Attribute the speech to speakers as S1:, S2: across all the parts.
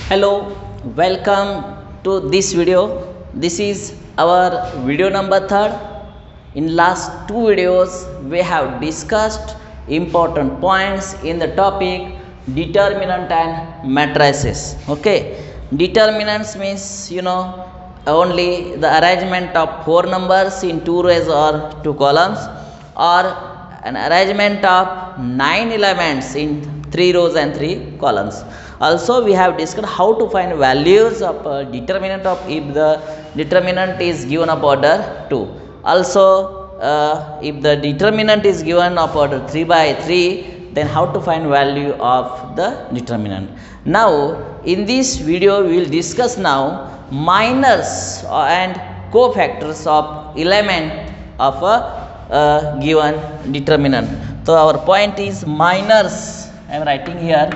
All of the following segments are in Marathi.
S1: Hello, welcome to this video. This is our video number 3rd. In last two videos we have discussed important points in the topic determinant and matrices. Okay, determinants means only the arrangement of four numbers in two rows or two columns, or an arrangement of 9 elements in 3 rows and 3 columns. Also we have discussed how to find values of determinant of if the determinant is given of order 2. Also if the determinant is given of order 3 by 3, then how to find value of the determinant. Now in this video we will discuss now minors and cofactors of element of a given determinant. So our point is minors. I am writing here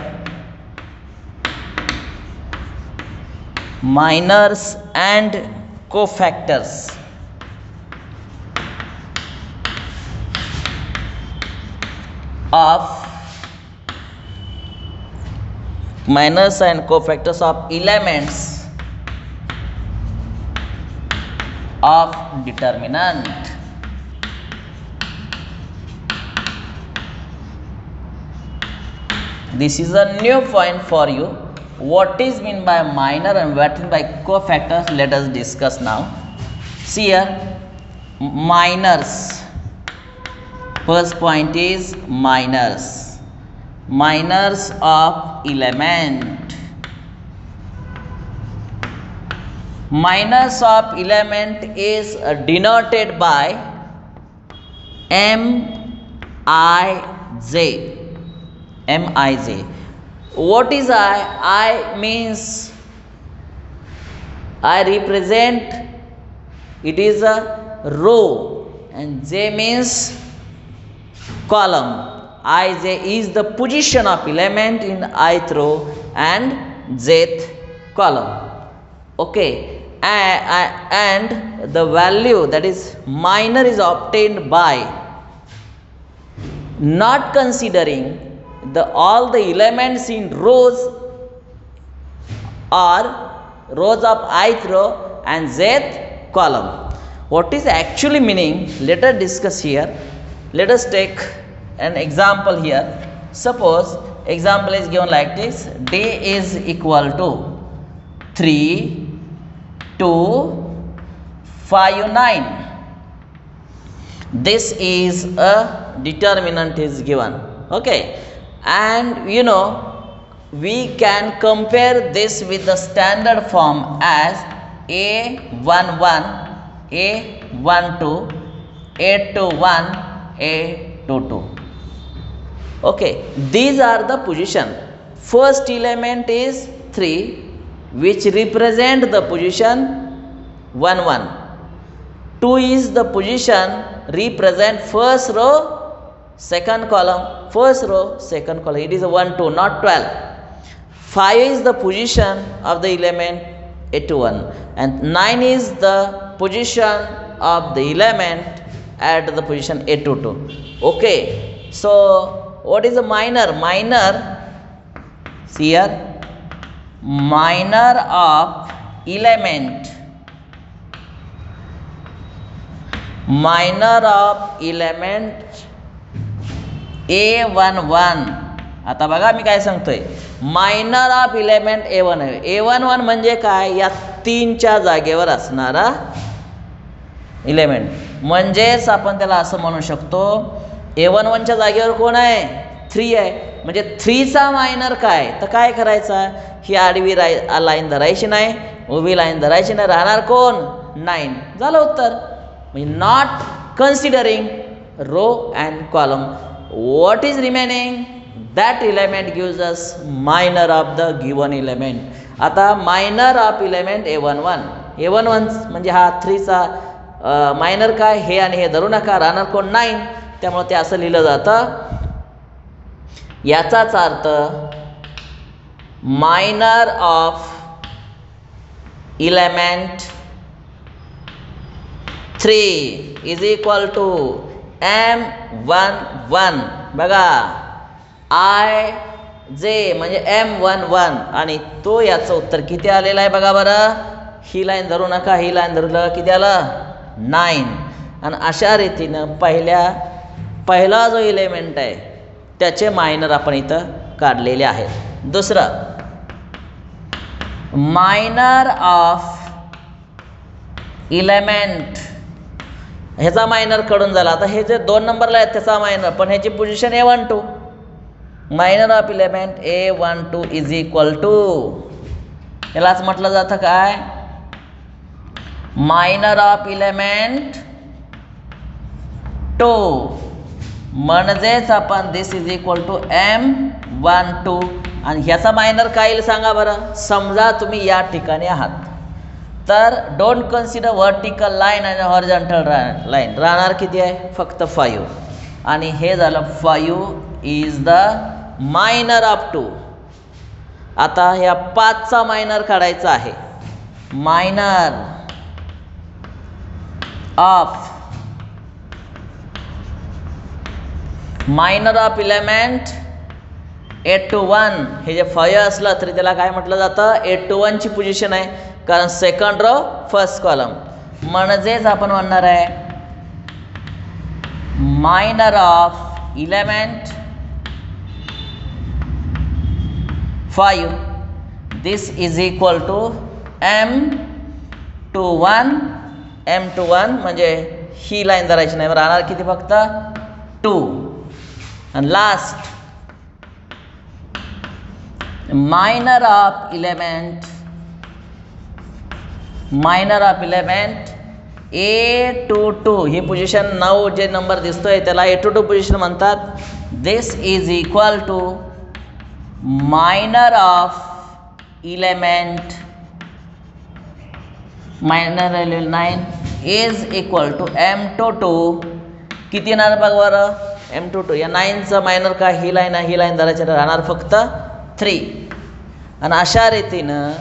S1: minors and cofactors of elements of determinant. This is a new point for you. What is mean by minor and what is by cofactors? Let us discuss now. See here, minors. First point is minors. Minors of element. Minors of element is denoted by Mij. Mij. What is I? I means I represent, it is a row, and J means column. Ij is the position of element in ith row and jth column. Okay, and the value, that is minor, is obtained by not considering all the elements in rows or rows of ith row and jth column. What is actually meaning? Let us discuss here. Let us take an example here. Suppose example is given like this: day is equal to 3, 2, 5, 9. This is a determinant is given. Okay, and we can compare this with the standard form as A11, A12, A21, A22. Okay, these are the position. First element is 3, which represent the position 1, 1. 2 is the position represent first row, second column, first row, second column. It is a 1, 2, not 12. 5 is the position of the element A21, and 9 is the position of the element at the position A22. Okay, so what is a minor? Minor, see here, minor of element. Minor of element A11. आता बघा मी काय सांगतोय, मायनर ऑफ एलिमेंट A1 आहे. A11 म्हणजे काय? या 3च्या जागेवर असणारा एलिमेंट. म्हणजेच आपण त्याला असं म्हणू शकतो, A11च्या जागेवर कोण आहे? 3 आहे. म्हणजे 3चा मायनर काय? तर काय करायचा? ही आडवी लाईन धरायची नाही, उभी लाईन धरायची नाही, राहणार कोण? 9. झालं उत्तर. म्हणजे not considering row and column, what is remaining, that element gives us minor of the given element. आता minor of element A11. A11 म्हणजे हा 3चा मायनर काय? हे आणि हे धरू नका, राहणार कोण? 9. त्यामुळे ते असं लिहिलं जातं. याचाच अर्थ minor of element 3 is equal to M11. बघा, I जे म्हणजे M11 आणि तो याचं उत्तर किती आलेलं आहे बघा बरं. ही लाईन धरू नका, ही लाईन धरलं किती आलं 9. आणि अशा रीतीनं पहिला जो इलेमेंट आहे त्याचे मायनर आपण इथं काढलेले आहेत. दुसरं मायनर ऑफ इलेमेंट, ह्याचा मायनर कडून झाला. आता हे जे 2 नंबरला आहेत त्याचा मायनर, पण ह्याची position A12. Minor of element A12 is equal to, यालाच म्हटलं जातं काय, मायनर ऑफ इलेमेंट 2. म्हणजेच आपण दिस इज इक्वल टू M12. आणि ह्याचा मायनर काय येईल सांगा बरं. समजा तुम्ही या ठिकाणी आहात तर डोंट कन्सिडर व्हर्टिकल लाईन आणि हॉरिझॉन्टल लाईन. राहणार किती आहे फक्त 5. आणि हे झालं 5 इज द मायनर ऑफ 2. आता ह्या 5चा मायनर काढायचा आहे. Minor of element A21. हे जे 5 असलं तरी त्याला काय म्हटलं जातं, A21 ची पोझिशन आहे, कारण सेकंड रो फर्स्ट कॉलम. म्हणजेच आपण म्हणणार आहे minor of element 5 this is equal to M21. म्हणजे ही लाईन धरायची नाही, राहणार किती फक्त 2. आणि last minor of element A22. ही पोझिशन 9 जे नंबर दिसतोय त्याला A22 पोझिशन म्हणतात. This is equal to minor of element 9 is equal to M22. किती येणार बघ बरं M22. या 9चं मायनर काय, ही लाईन आहे, ही लाईन धरायची, राहणार फक्त 3. आणि अशा रीतीनं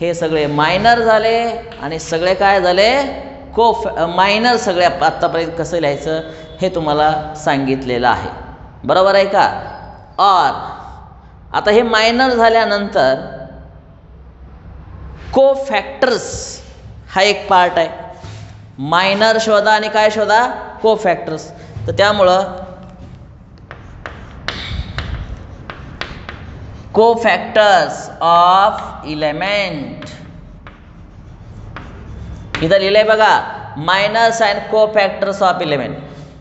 S1: हे सगळे मायनर झाले आणि सगळे काय झाले मायनर. सगळे आत्तापर्यंत कसं लिहायचं हे तुम्हाला सांगितलेलं आहे, बरोबर आहे का. और आता हे मायनर झाल्यानंतर कोफॅक्टर्स हा एक पार्ट आहे. मायनर शोधा आणि काय शोधा, कोफॅक्टर्स. तर त्यामुळं कोफॅक्टर्स ऑफ इलेमेंट इथं लिहिलंय बघा, minors and cofactors of element.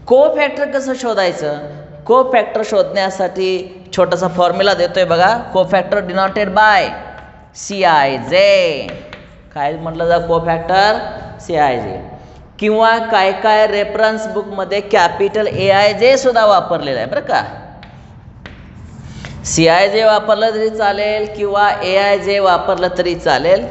S1: कोफॅक्टर कसं शोधायचं, कोफॅक्टर शोधण्यासाठी छोटासा फॉर्म्युला देतोय बघा. कोफॅक्टर डिनोटेड बाय CIJ. काय म्हटलं जा कोफॅक्टर CIJ. किंवा काय रेफरन्स बुकमध्ये कॅपिटल AIJ सुद्धा वापरलेलं आहे बरं का. CIJ वापरलं तरी चालेल किंवा AIJ वापरलं तरी चालेल.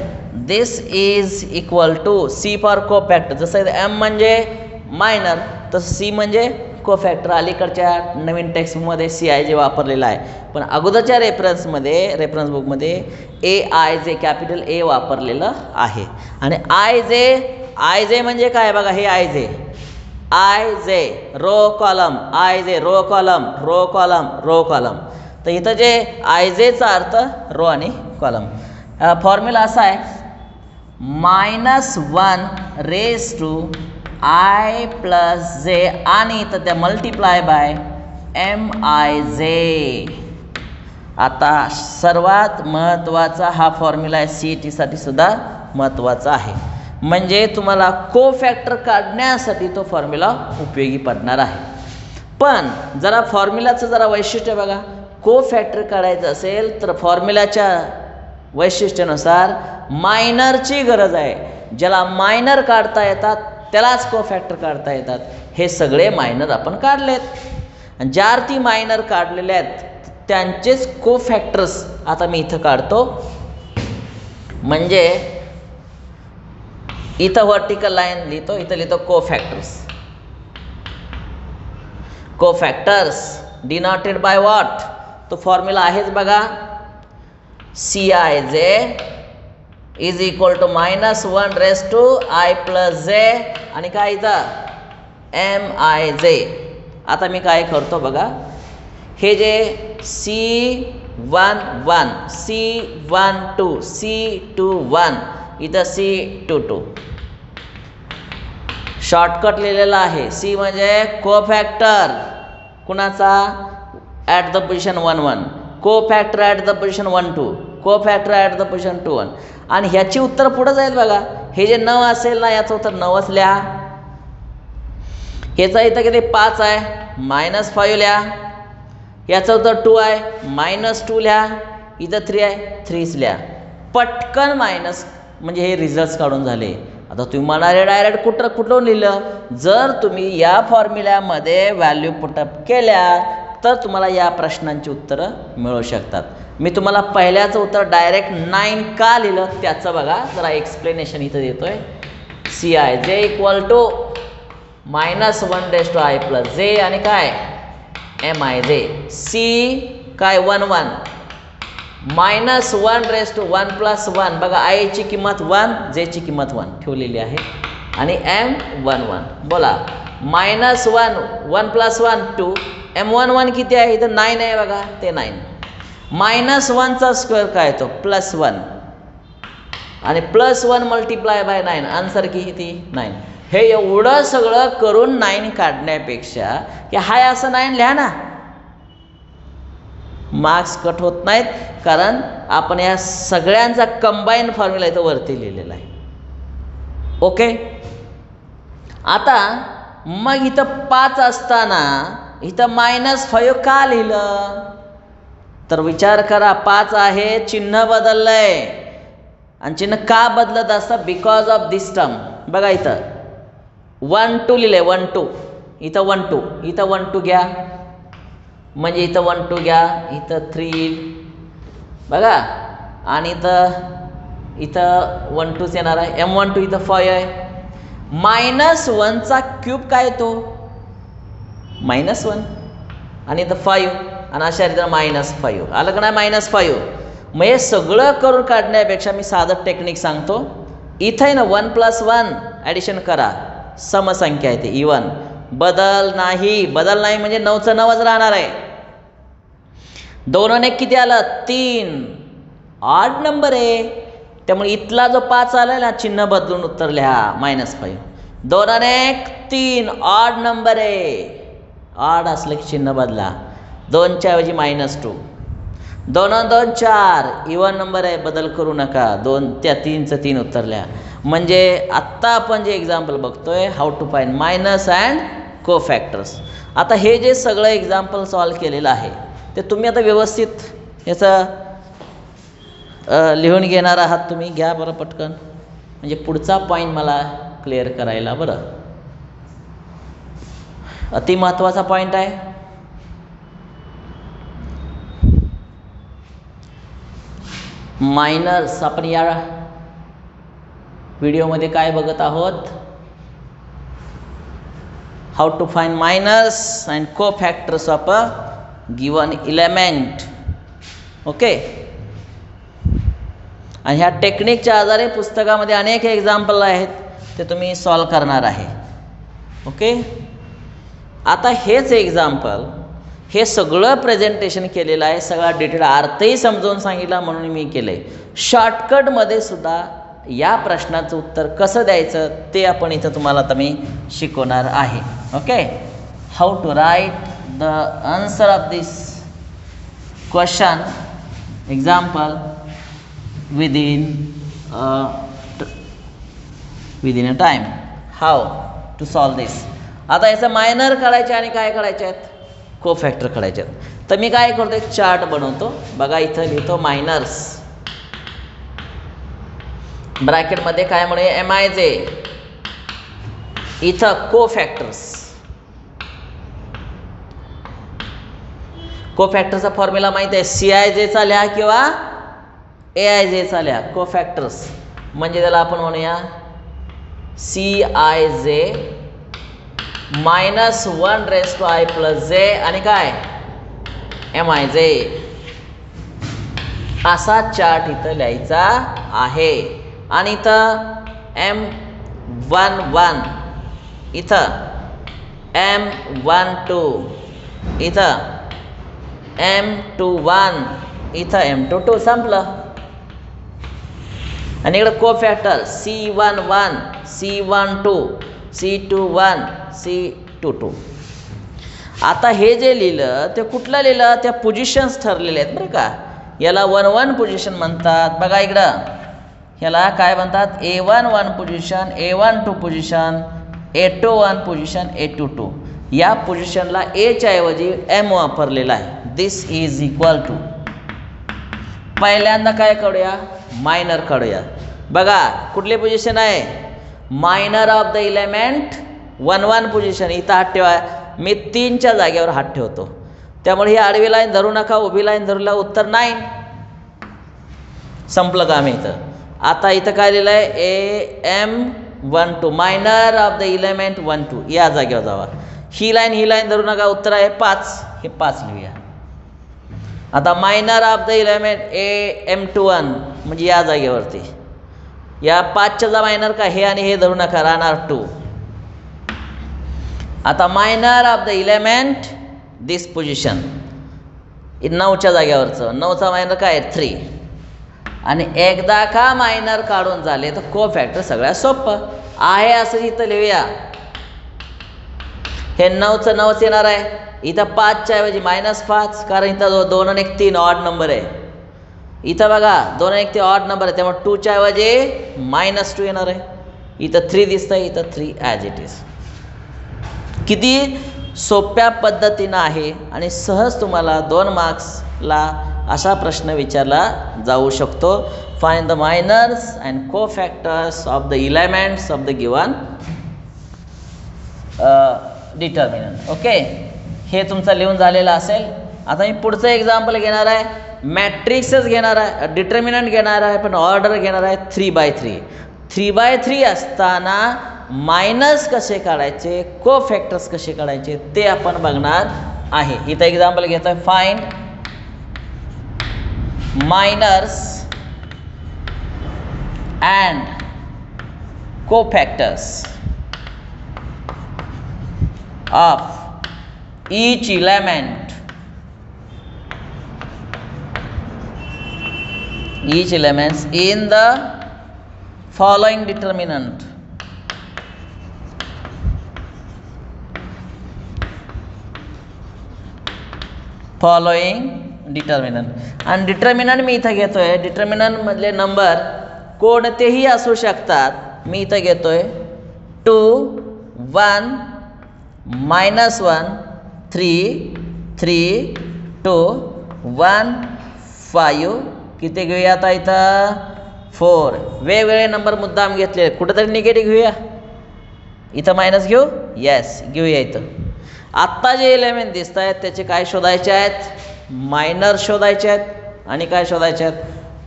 S1: This is equal to C for cofactor. जसं M म्हणजे मायनर तसं C म्हणजे कोफॅक्टर. अलीकडच्या नवीन टेक्स्टबुकमध्ये CIJ वापरलेला आहे, पण अगोदरच्या रेफरन्स बुकमध्ये AIJ कॅपिटल A वापरलेलं आहे. आणि IJ म्हणजे काय बघा, हे IJ row column, IJ row column. तर इथं जे IJचा अर्थ रो आणि कॉलम. फॉर्म्युला असा आहे -1 raise to I plus J आणि इथं त्या मल्टिप्लाय बाय MIJ. आता सर्वात महत्त्वाचा हा फॉर्म्युला आहे, CET साठी सुद्धा महत्त्वाचा आहे. म्हणजे तुम्हाला कोफॅक्टर काढण्यासाठी तो फॉर्म्युला उपयोगी पडणार आहे. पण जरा फॉर्म्युलाचं जरा वैशिष्ट्य बघा. कोफॅक्टर काढायचं असेल तर फॉर्म्युलाच्या वैशिष्ट्यानुसार मायनरची गरज आहे. ज्याला मायनर काढता येतात त्यालाच कोफॅक्टर काढता येतात. हे सगळे मायनर आपण काढलेत. आणि ज्या अर्थी मायनर काढलेले आहेत त्यांचेच कोफॅक्टर्स आता मी इथं काढतो. म्हणजे इथं व्हर्टिकल लाईन लिहितो, इथं लिहितो कोफॅक्टर्स डिनोटेड बाय व्हॉट. तो फॉर्म्युला आहेच बघा, CIJ is equal to -1 raise to I plus J आणि काय इथं MIJ. आता मी काय करतो बघा, हे जे C 1 C12 C21 इथं C22 शॉर्टकट लिहिलेला आहे. सी म्हणजे कोफॅक्टर कुणाचा at the position 1 1, cofactor at the position 1 2, cofactor at the position 2 1. आणि ह्याची उत्तर पुढंच आहेत बघा. हे जे 9 असेल ना याचं उत्तर 9च लिहा. ह्याचा इथं किती 5 आहे -5 लिहा. याचं उत्तर 2 आहे -2 लिहा. इथं 3 आहे 3च लिहा. पटकन मायनस म्हणजे हे रिझल्ट्स काढून झाले. आता तुम्ही म्हणाले डायरेक्ट कुठून लिहिलं. जर तुम्ही या फॉर्म्युल्यामध्ये व्हॅल्यू पुटअप केल्या तर तुम्हाला या प्रश्नांची उत्तरं मिळू शकतात. मी तुम्हाला पहिल्याचं उत्तर डायरेक्ट 9 का लिहिलं त्याचं बघा जरा एक्सप्लेनेशन इथं देतोय. C I J equal to -1 + जे आणि काय एम आय जे. सी काय 1 1 -1 + 1 बघा. आयची किंमत 1 जेची किंमत 1 ठेवलेली आहे आणि एम 1 1. बोला -1 1 + 1 2 एम 1 1 किती आहे इथं 9 आहे बघा ते 9. -1चा स्क्वेअर काय येतो +1 आणि +1 × 9 आन्सर किती 9. हे एवढं सगळं करून 9 काढण्यापेक्षा की हाय असं 9 लिहा ना. मार्क्स कट होत नाहीत कारण आपण या सगळ्यांचा कंबाईन फॉर्म्युला इथं वरती लिहिलेला आहे. ओके. आता मग इथं 5 असताना इथं -5 का लिहिलं तर विचार करा. 5 आहे चिन्ह बदललंय आणि चिन्ह का बदलत असतं बिकॉज ऑफ दिस टर्म. बघा इथं 1 2 लिहिलंय 1 2 इथं 1 2 इथं 1 2 घ्या म्हणजे इथं 1 2 घ्या इथं 3 बघा आणि इथं 1 2 येणार आहे. M12 इथं 5 आहे. -1चा क्यूब काय येतो -1 आणि इथं 5 आणि अशा रीतीनं -5 आलं का नाही -5. मग हे सगळं करून काढण्यापेक्षा मी साधं टेक्निक सांगतो. इथं आहे ना 1 + 1 ॲडिशन करा. समसंख्या आहे ते इवन. बदल नाही म्हणजे 9चं 9च राहणार आहे. 2 आणि 1 किती आलं 3 ऑड नंबर आहे त्यामुळे इथला जो 5 आला ना चिन्ह बदलून उत्तर लिहा -5. 2 आणि 1 3 ऑड नंबर आहे. ऑड असलं की चिन्ह बदला. 2च्या ऐवजी -2. 2 आणि 2 4 इवन नंबर आहे बदल करू नका. 2 त्या 3चं 3 उत्तर लिहा. म्हणजे आत्ता आपण जे एक्झाम्पल बघतोय how to find minors and cofactors. आता हे जे सगळं एक्झाम्पल सॉल्व केलेलं आहे ते तुम्ही आता व्यवस्थित याचं लिहून घेणार आहात. तुम्ही घ्या बरं पटकन म्हणजे पुढचा पॉईंट मला क्लिअर करायला बरं. अति महत्त्वाचा पॉईंट आहे. मायनर्स आपण या व्हिडिओमध्ये काय बघत आहोत how to find minors and cofactors of a given element. Okay. आणि ह्या टेक्निकच्या आधारे पुस्तकामध्ये अनेक एक्झाम्पल आहेत ते तुम्ही सॉल्व करणार आहे. ओके. आता हेच एक्झाम्पल हे सगळं प्रेझेंटेशन केलेलं आहे. सगळा डिटेल अर्थही समजावून सांगितला म्हणून मी केलं आहे. शॉर्टकटमध्ये सुद्धा या प्रश्नाचं उत्तर कसं द्यायचं ते आपण इथं तुम्हाला आता मी शिकवणार आहे. Okay. How to write the answer of this question example within a time. How to solve this. आता याचं मायनर काढायचे आणि काय काढायचे आहेत कोफॅक्टर काढायचे आहेत. तर मी काय करतो एक चार्ट बनवतो. बघा इथं लिहितो मायनर्स ब्रॅकेटमध्ये काय म्हणे MIJ इथं कोफॅक्टर्स. कोफॅक्टरचा फॉर्म्युला माहिती आहे CIJ लिहा किंवा AIJ लिहा. कोफॅक्टर्स म्हणजे त्याला आपण म्हणूया CIJ -1 + J आणि काय MIJ असा चार्ट इथं लिहायचा आहे. आणि इथं M11 इथं M12 इथं M21 इथं M22 संपलं. आणि इकडं कोफॅक्टर C11, C12, C21, C22. आता हे जे लिहिलं ते कुठलं लिहिलं, त्या पोझिशन्स ठरलेले आहेत बरं का. याला 1-1 पोझिशन म्हणतात. बघा इकडं ह्याला काय म्हणतात, A11 position, A12 position, A21 position, A22. या पोझिशनला Aच्या ऐवजी M वापरलेला आहे. दिस इज इक्वल टू, पहिल्यांदा काय काढूया, मायनर काढूया. बघा कुठली पोझिशन आहे, minor of the element 1-1 position. इथं हात ठेवा, मी 3च्या जागेवर हात ठेवतो. त्यामुळे ही आडवी लाईन धरू नका, उभी लाईन धरूला, उत्तर 9. संपलं काम इथं. आता इथं काय लिहिलं आहे, AM12, minor of the element 1-2. या जागेवर जावा. ही लाईन धरू नका, उत्तर आहे 5. हे 5 लिहूया. आता minor of the element AM21 म्हणजे या जागेवरती. या 5च्या मायनर का हे आणि हे धरू नका, राहणार 2. आता minor of the element this position 9च्या जागेवरचं, 9चा मायनर काय 3. आणि एकदा का मायनर काढून झाले तर को फॅक्टर सगळ्यात सोपं आहे असं इथं लिहूया. हे 9चं 9च येणार आहे. इथं 5च्या ऐवजी -5, कारण इथं 2 आणि 1 3 ऑड नंबर आहे. इथं बघा 2 आणि 1 ते ऑड नंबर आहे, त्यामुळे 2च्या ऐवजी -2 येणार आहे. इथं 3 दिसतं आहे, इथं 3 ॲज इट इज. किती सोप्या पद्धतीनं आहे आणि सहज तुम्हाला 2 मार्क्सला असा प्रश्न विचारला जाऊ शकतो. फाइंड द मायनर्स अँड को factors of the elements of the given determinant. Okay, हे तुमचं लिहून झालेलं असेल. आता मी पुढचं एक्झाम्पल घेणार आहे, मॅट्रिक्सच घेणार आहे, डिटर्मिनंट घेणार आहे, पण ऑर्डर घेणार आहे 3/3. 3/3 असताना मायनस कसे काढायचे, को फॅक्टर्स कसे काढायचे ते आपण बघणार आहे. इथं एक्झाम्पल घेतोय, फाइंड मायनर्स अँड को factors of each element in the following determinant. आणि डिटर्मिनंट मी इथं घेतोय, डिटर्मिनंट मधले नंबर कोणतेही असू शकतात. मी इथं घेतोय 2, 1, -1, 3, 3, 2, 1, 5. किती घेऊया आता इथं 4. वेगवेगळे नंबर मुद्दाम घेतले, कुठेतरी निगेटिव्ह घेऊया. इथं मायनस घेऊ, येस घेऊया. इथं आत्ता जे एलिमेंट दिसत आहेत त्याचे काय शोधायचे आहेत, मायनर शोधायचे आहेत आणि काय शोधायचे आहेत,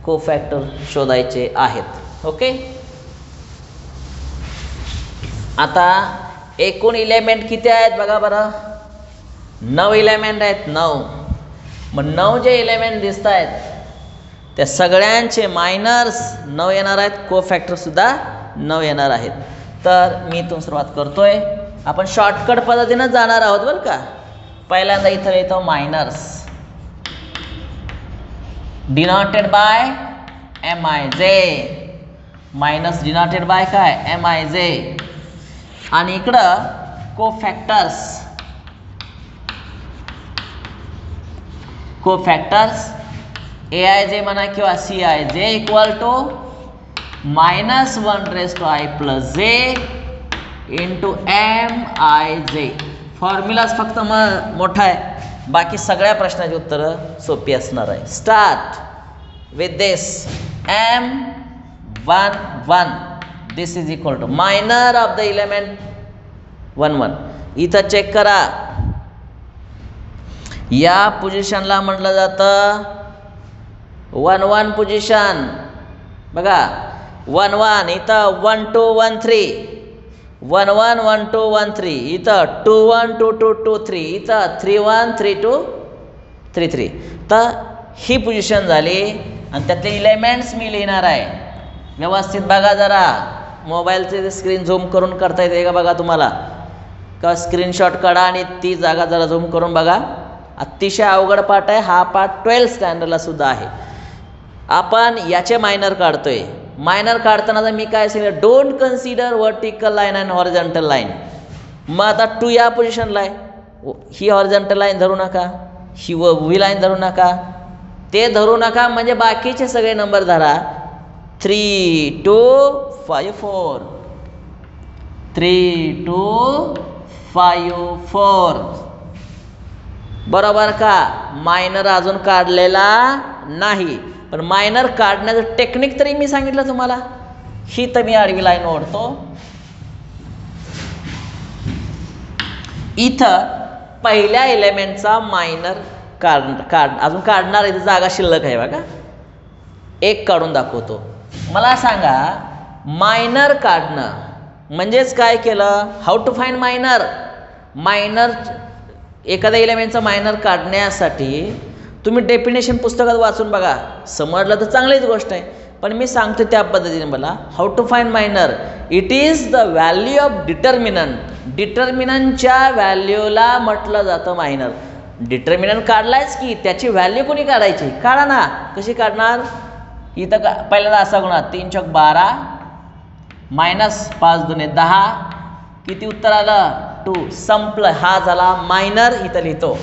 S1: को फॅक्टर शोधायचे आहेत. ओके, आता एकूण इलेमेंट किती आहेत बघा बरं, 9 इलेमेंट आहेत. 9. मग 9 जे इलेमेंट दिसत आहेत त्या सगळ्यांचे मायनर्स 9 येणार आहेत, को फॅक्टरसुद्धा 9 येणार आहेत. तर मी इथून सुरुवात करतोय. आपण शॉर्टकट पद्धतीनं जाणार आहोत बरं का. पहिल्यांदा इथं येतो minors, denoted by MIJ. Minus denoted by काय, MIJ. आणि इकडं को फॅक्टर्स AIJ म्हणा किंवा CIJ equal to -1/i+j into MIJ. फॉर्म्युलाच फक्त मोठा आहे, बाकी सगळ्या प्रश्नाची उत्तरं सोपी असणार आहे. Start with this M11. This is equal to minor of the element 1-1. इथं चेक करा, या पोझिशनला म्हटलं जातं 1-1 पोझिशन. बघा 1-1, इथं 1-2, 1-3, 1-1, 1-2, 1-3, इथं 2-1, 2-2, 2-3, इथं 3-1, 3-2, 3-3. तर ही पोझिशन झाली आणि त्यातले इलेमेंट्स मी लिहिणार आहे. व्यवस्थित बघा जरा, मोबाईलचे स्क्रीन झूम करून करता येते का बघा तुम्हाला, का स्क्रीनशॉट काढा आणि ती जागा जरा झूम करून बघा. अतिशय अवघड पाठ आहे हा. पाठ 12th स्टँडर्डला सुद्धा आहे. आपण याचे मायनर काढतोय. मायनर काढताना तर मी काय सांगितलं, don't consider vertical line and horizontal line. मग आता 2 या पोझिशनला आहे, ही हॉरिझॉन्टल लाईन धरू नका, ही उभी लाईन धरू नका, ते धरू नका, म्हणजे बाकीचे सगळे नंबर धरा. 3 2 5 4 3 2 5 4 बरोबर का. मायनर अजून काढलेला नाही, पण मायनर काढण्याचं टेक्निक तरी मी सांगितलं तुम्हाला. ही तर मी आडवी लाईन ओढतो, इथं पहिल्या एलिमेंटचा मायनर अजून काढणार आहे, जागा शिल्लक आहे बघा. एक काढून दाखवतो. मला सांगा मायनर काढणं म्हणजेच काय केलं, how to find minor. Minor एखाद्या एलिमेंटचा मायनर काढण्यासाठी तुम्ही डेफिनेशन पुस्तकात वाचून बघा, समजलं तर चांगलीच गोष्ट आहे, पण मी सांगतो त्या पद्धतीने. मला how to find minor, it is the value of determinant. डिटर्मिनंटच्या व्हॅल्यूला म्हटलं जातं मायनर. डिटर्मिनंट काढलायच की त्याची व्हॅल्यू कोणी काढायची, काढा ना. कशी काढणार, इथं पहिल्यांदा असा गुणा 3 चौक 12 मायनस 5 दुने 10, किती उत्तर आलं 2. संपलं, हा झाला मायनर. इथं लिहितो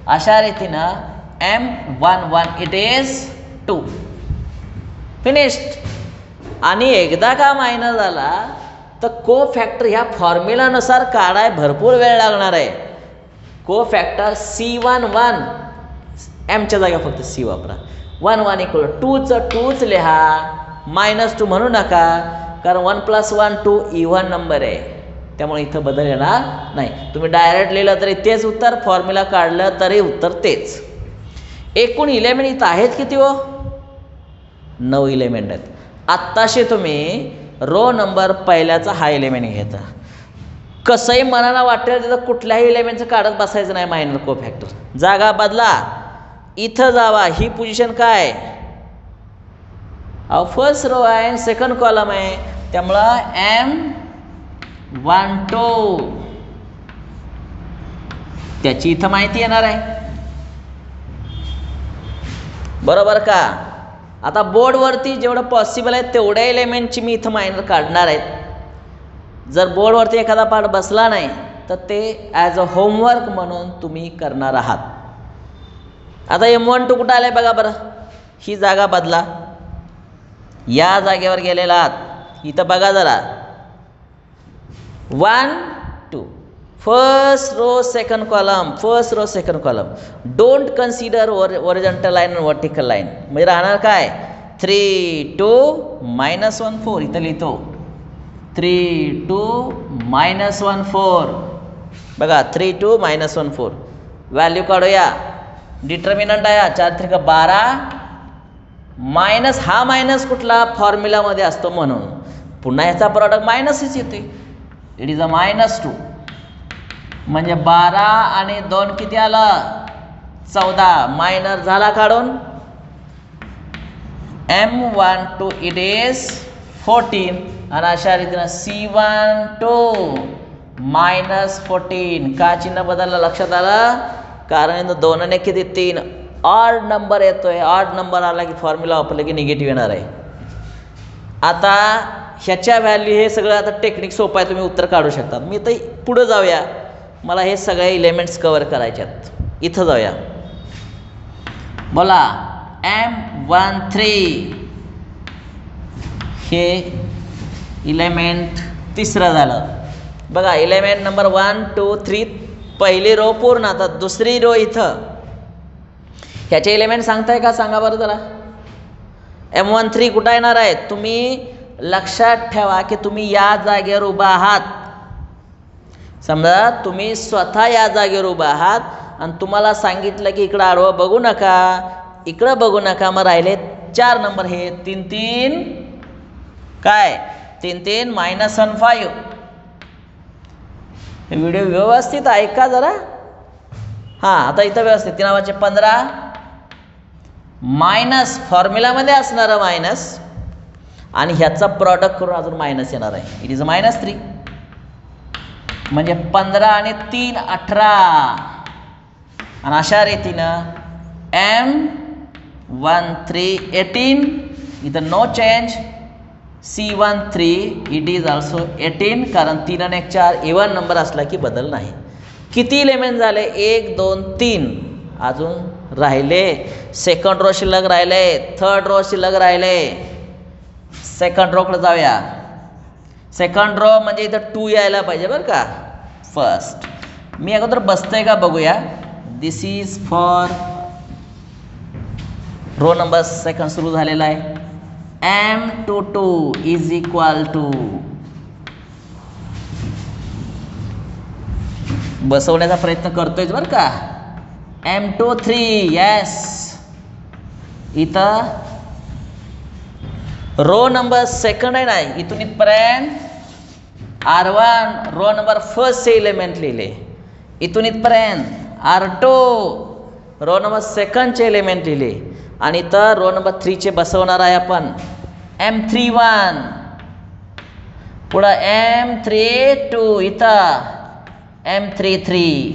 S1: अशा रीतीनं M11 इट इज 2 फिनिश्ड. आणि एकदा का मायनर झाला तर को फॅक्टर ह्या फॉर्म्युलानुसार काढाय भरपूर वेळ लागणार आहे. को फॅक्टर C11 एमच्या जागा फक्त C वापरा. 1 1 इक्वल 2चं 2च लिहा, -2 म्हणू नका, कारण 1 + 1 2 इव्हन नंबर आहे, त्यामुळे इथं बदल येणार नाही. तुम्ही डायरेक्ट लिहिलं तरी तेच उत्तर, फॉर्म्युला काढलं तरी उत्तर तेच. एकूण एलिमेंट इथं आहेत किती हो, 9 एलिमेंट आहेत. आत्ताशी तुम्ही रो नंबर पहिल्याचा हा एलिमेंट घेता. कसंही मनाला वाटेल तिथं कुठल्याही एलिमेंटचं काढत बसायचं नाही मायनर को फॅक्टर. जागा बदला, इथं जावा. ही पोझिशन काय, फर्स्ट रो आहे, सेकंड कॉलम आहे, त्यामुळं M12 त्याची इथं माहिती येणार आहे. बरोबर का. आता बोर्डवरती जेवढं पॉसिबल आहे तेवढ्या एलिमेंटची मी इथं मायनर काढणार आहेत. जर बोर्डवरती एखादा पार्ट बसला नाही तर ते ॲज अ होमवर्क म्हणून तुम्ही करणार आहात. आता M12 कुठं आलं आहे बघा बरं, ही जागा बदला, या जागेवर गेलेला आहात. इथं बघा जरा 1 2 first row second column, first row second column. Don't consider horizontal line आणि व्हर्टिकल लाईन. म्हणजे राहणार काय 3 2 -1 4. इथं लिहितो 3 2 -1 4. बघा 3 2 -1 4. व्हॅल्यू काढूया. डिटर्मिनंट आहे 4 3 12 मायनस, हा मायनस कुठला फॉर्म्युलामध्ये असतो म्हणून पुन्हा ह्याचा प्रॉडक्ट मायनसच येते. It is a -2. म्हणजे 12 आणि 2 किती आलं 14. मायनर झाला काढून. M12 it is 14. आणि अशा रीतीनं C12 -14. का चिन्ह बदललं लक्षात आलं, कारण 2 ने किती 3 ऑड नंबर येतोय. ऑड नंबर आला की फॉर्म्युला वापरला की निगेटिव्ह येणार आहे. आता ह्याच्या व्हॅल्यू हे सगळं आता टेक्निक सोपं आहे, तुम्ही उत्तर काढू शकता. मी तर पुढं जाऊया, मला हे सगळे एलिमेंट्स कवर करायचे आहेत. इथं जाऊया, बोला M13 हे एलिमेंट तिसरं झालं बघा. एलिमेंट नंबर 1 2 3 पहिली रो पूर्ण. आता दुसरी रो इथं ह्याचे एलिमेंट सांगताय का सांगा बरं जरा. M13 कुठं येणार आहे, तुम्ही लक्षात ठेवा की तुम्ही या जागेवर उभा आहात. समजा तुम्ही स्वतः या जागेवर उभा आहात आणि तुम्हाला सांगितलं की इकडं आडवं बघू नका, इकडं बघू नका. मग राहिले 4 नंबर, हे 3 3 काय 3 3 -15. हे व्हिडिओ व्यवस्थित ऐका जरा. हां आता इथं व्यवस्थित 3 नावाचे 15 मायनस फॉर्म्युलामध्ये असणारं मायनस आणि ह्याचा प्रॉडक्ट करून अजून मायनस येणार आहे. It is a -3. म्हणजे 15 आणि 3 18. आणि अशा रीतीनं M13 18, इथं no change. C13 it is also 18, कारण 3 आणि 1 4 इव्हन नंबर असला की बदल नाही. किती एलिमेंट झाले? 1 2 3 अजून राहिले. सेकंड रो शिल्लक राहिले, थर्ड रो शिल्लक राहिले. सेकंड रोकडे जाऊया. सेकंड रो म्हणजे इथं 2 यायला पाहिजे बरं का. फर्स्ट मी अगोदर बसतंय का बघूया. This is for row number second सुरू झालेला आहे. M22 इज इक्वल टू, बसवण्याचा प्रयत्न करतोय बरं का. M23 yes. इथं रो नंबर सेकंड आहे ना, इथून इथपर्यंत R1 रो नंबर फर्स्टचे एलिमेंट लिहिले. इथून इथपर्यंत R2 रो नंबर सेकंडचे एलिमेंट लिहिले. आणि इथं रो नंबर 3चे बसवणार आहे आपण. M31 पुढं M32, इथं M33.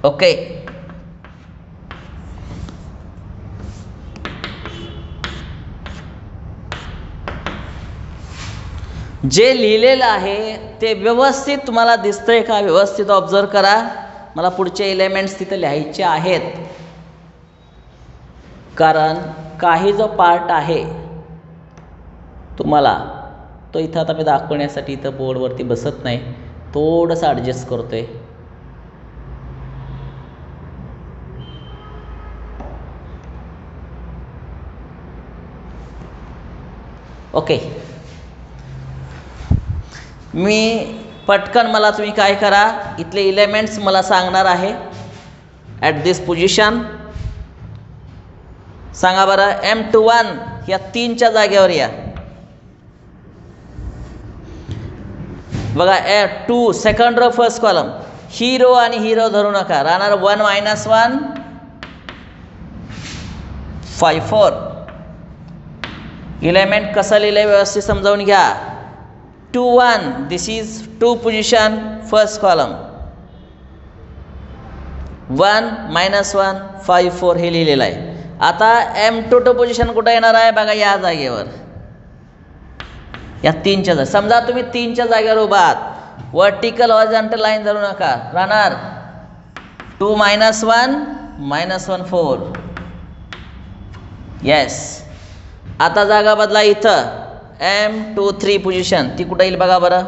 S1: ओके. जे लिहिलेलं आहे ते व्यवस्थित तुम्हाला दिसतंय का? व्यवस्थित ऑब्झर्व करा. मला पुढचे एलिमेंट्स तिथे लिहायचे आहेत, कारण काही जो पार्ट आहे तुम्हाला तो इथं आता मी दाखवण्यासाठी इथं बोर्डवरती बसत नाही, थोडंसं ॲडजस्ट करतोय. ओके. मी पटकन, मला तुम्ही काय करा, इथले एलिमेंट्स मला सांगणार आहे ॲट दिस पोझिशन. सांगा बरं. M21 या 3च्या जागेवर या. बघा 2 सेकंड रो फर्स्ट कॉलम. हिरो आणि हिरो धरू नका. राहणार 1 - 1 5 4. एलिमेंट कसं लिहिलंय व्यवस्थित समजावून घ्या. 2 1 दिस इज 2 पोझिशन फर्स्ट कॉलम. 1 - 1 5 4 हे लिहिलेलं आहे. आता M22 पोझिशन कुठं येणार आहे? बघा या जागेवर, या 3च्या जागे. समजा तुम्ही 3च्या जागेवर उभा आहात. वर्टिकल हॉरिझॉन्टल लाईन धरू नका. राहणार 2 - 1 -1 4. येस. आता जागा बदला. इथं M23 पोझिशन ती कुठं येईल बघा बरं,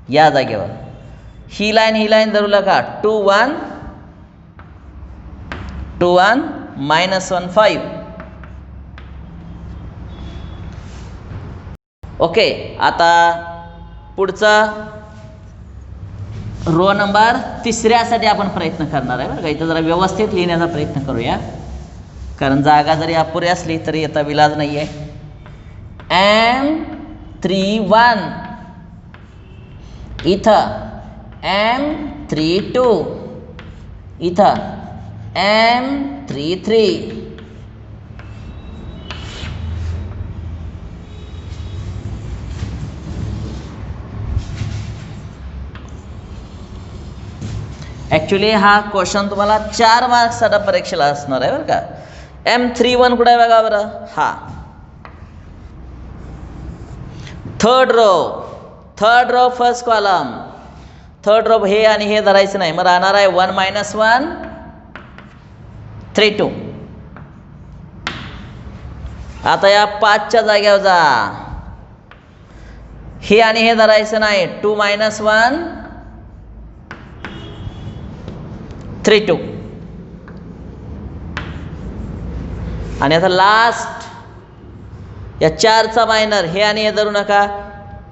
S1: या जागेवर. ही लाईन धरू नका. 2 1 -1 5. ओके. आता पुढचा रो नंबर 3साठी आपण प्रयत्न करणार आहे बरं का. इथं जरा व्यवस्थित लिहिण्याचा प्रयत्न करूया, कारण जागा जरी अपुरी असली तरी याचा विलाज नाही आहे. M31 इथं, M32 इथं, M33. ॲक्च्युली हा क्वेश्चन तुम्हाला 4 मार्क्ससाठी परीक्षेला असणार आहे बरं का. M31 कुठे आहे बघा बरं. हा third row first column. Third row हे आणि हे धरायचं नाही. मग राहणार आहे 1 - 1 3 2. आता या 5च्या जागेवर जा. हे आणि हे धरायचं नाही. 2 - 1 3 2. आणि आता लास्ट या 4चा मायनर. हे आणि हे धरू नका.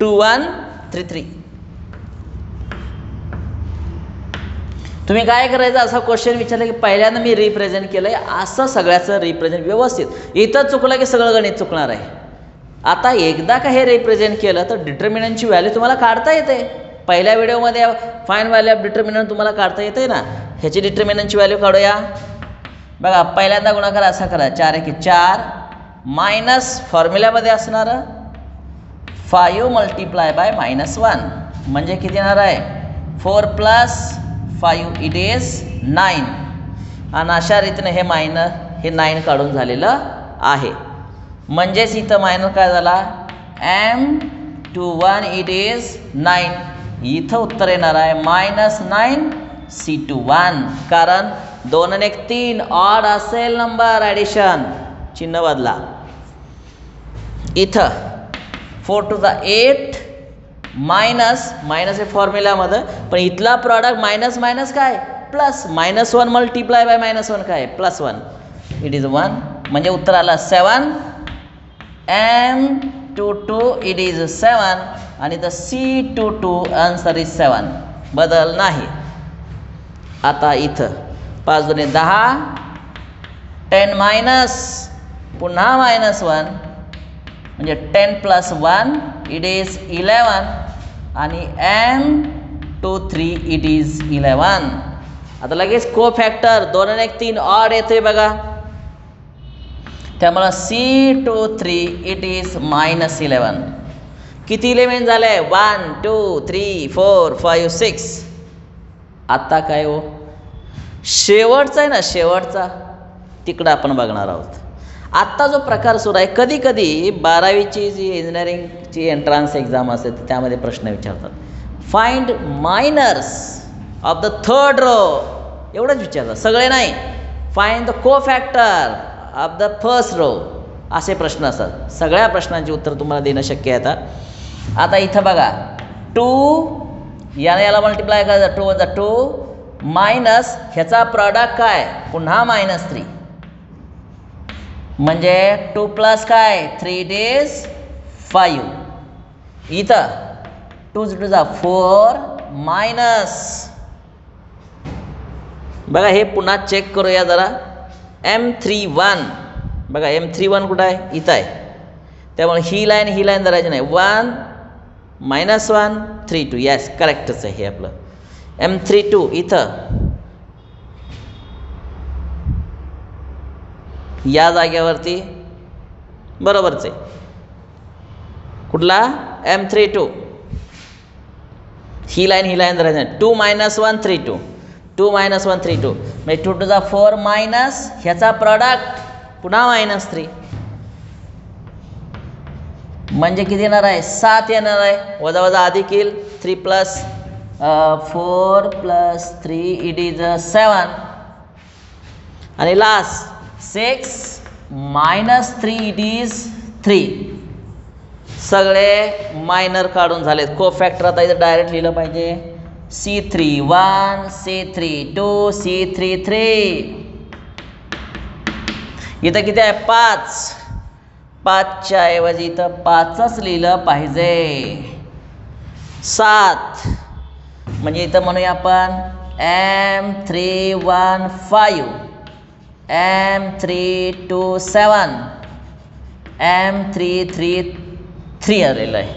S1: 2 1 3 3. तुम्ही काय करायचं, असा क्वेश्चन विचारला की पहिल्यांदा मी रिप्रेझेंट केलंय, असं सगळ्याचं रिप्रेझेंट व्यवस्थित. इथं चुकलं की सगळं गणित चुकणार आहे. आता एकदा का हे रिप्रेझेंट केलं तर डिटर्मिनंटची व्हॅल्यू तुम्हाला काढता येते. पहिल्या व्हिडिओमध्ये फाईन व्हॅल्यू ऑफ डिटर्मिनंट तुम्हाला काढता येते ना. ह्याची डिटर्मिनंटची व्हॅल्यू काढूया. बघा पहिल्यांदा गुणाकार असा करा. 4 1 4 मायनस फॉर्म्युल्यामध्ये असणारं 5 मल्टिप्लाय बाय -1 म्हणजे किती येणार आहे 4 + 5 इट इज 9 आणि अशा रीतीने हे 9 काढून झालेलं आहे. म्हणजेच इथं मायनर काय झाला M21 इट इज 9. इथं उत्तर येणार आहे -9 C21 कारण 2 आणि 1 3 ऑड असेल नंबर ॲडिशन चिन्ह बदला. इथं 4 to the 8 मायनस हे फॉर्म्युल्यामध्ये पण इथला प्रॉडक्ट मायनस काय प्लस -1 मल्टिप्लाय बाय -1 काय +1 इट इज 1 म्हणजे उत्तर आला 7. M22 इट इज 7 आणि द C22 आन्सर इज 7 बदल नाही. आता इथं 5 2 10 10 मायनस पुन्हा -1 म्हणजे 10 + 1 इट इज 11 आणि M23 इट इज 11. आता लगेच को फॅक्टर 2 आणि 1 3 ऑड येते बघा त्यामुळे C23 इट इज -11. किती 11 झाले 1 2 3 4 5 6. आता काय हो शेवटचा आहे ना शेवटचा तिकडं आपण बघणार आहोत. आत्ता जो प्रकार सुरू आहे कधी कधी 12वीची जी इंजिनिअरिंगची एंट्रन्स एक्झाम असते त्यामध्ये प्रश्न विचारतात find minors of the third row एवढंच विचारतात सगळे नाही. Find the cofactor of the first row असे प्रश्न असतात. सगळ्या प्रश्नांची उत्तर तुम्हाला देणं शक्य आहे. आता इथं बघा 2 याला मल्टिप्लाय करायचं 2 + 2 मायनस ह्याचा प्रॉडक्ट काय पुन्हा -3 म्हणजे 2 + काय 3 इट इज 5. इथं 2 × 2 = 4 मायनस बघा हे पुन्हा चेक करूया जरा M31 बघा M31 कुठं आहे इथं आहे त्यामुळे ही लाईन धरायची नाही 1 -1 3 2 यस करेक्टच आहे हे आपलं M32 इथं या जागेवरती बरोबरच आहे कुठला M32 ही लाईन धरायची नाही 2 - 1 3 2 2 - 1 3 2 म्हणजे 2 × 4 मायनस ह्याचा प्रॉडक्ट पुन्हा -3 म्हणजे किती येणार आहे 7 येणार आहे. वजा वजा अधिक येईल 3 + 4 + 3 इट इज 7 आणि लास्ट 6 - 3 इट इज 3. सगळे मायनर काढून झालेत. को फॅक्टर आता इथं डायरेक्ट लिहिलं पाहिजे C31 C32 C33. इथं किती आहे 5 5च्या ऐवजी इथं 5च लिहिलं पाहिजे 7 म्हणजे इथं म्हणूया आपण M315 M327 M333 आलेलं आहे.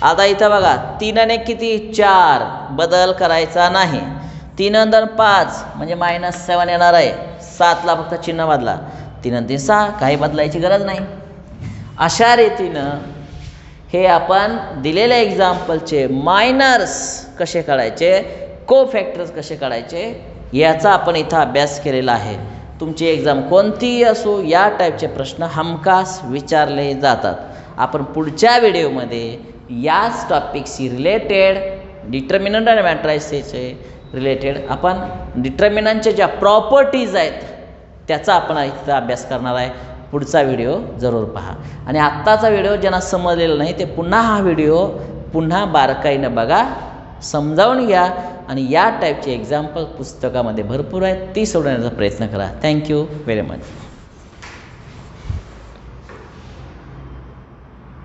S1: आता इथं बघा 3 आणि 1 किती 4 बदल करायचा नाही 3 नंतर 5 म्हणजे -7 येणार आहे 7ला फक्त चिन्ह बदला 3 आणि 6 काही बदलायची गरज नाही. अशा रीतीनं हे आपण दिलेल्या एक्झाम्पलचे मायनर्स कसे काढायचे को फॅक्टर्स कसे काढायचे याचा आपण इथं अभ्यास केलेला आहे. तुमची एक्झाम कोणतीही असो या टाईपचे प्रश्न हमखास विचारले जातात. आपण पुढच्या व्हिडिओमध्ये याच टॉपिकशी रिलेटेड डिटर्मिनंट आणि मॅट्रायसेसचे रिलेटेड आपण डिटर्मिनंटच्या ज्या प्रॉपर्टीज आहेत त्याचा आपण इथं अभ्यास करणार आहे. पुढचा व्हिडिओ जरूर पहा आणि आत्ताचा व्हिडिओ ज्यांना समजलेला नाही ते पुन्हा हा व्हिडिओ पुन्हा बारकाईनं बघा समजावून घ्या आणि या टाईपचे एक्झाम्पल पुस्तकामध्ये भरपूर आहेत ती सोडवण्याचा प्रयत्न करा. Thank you very much.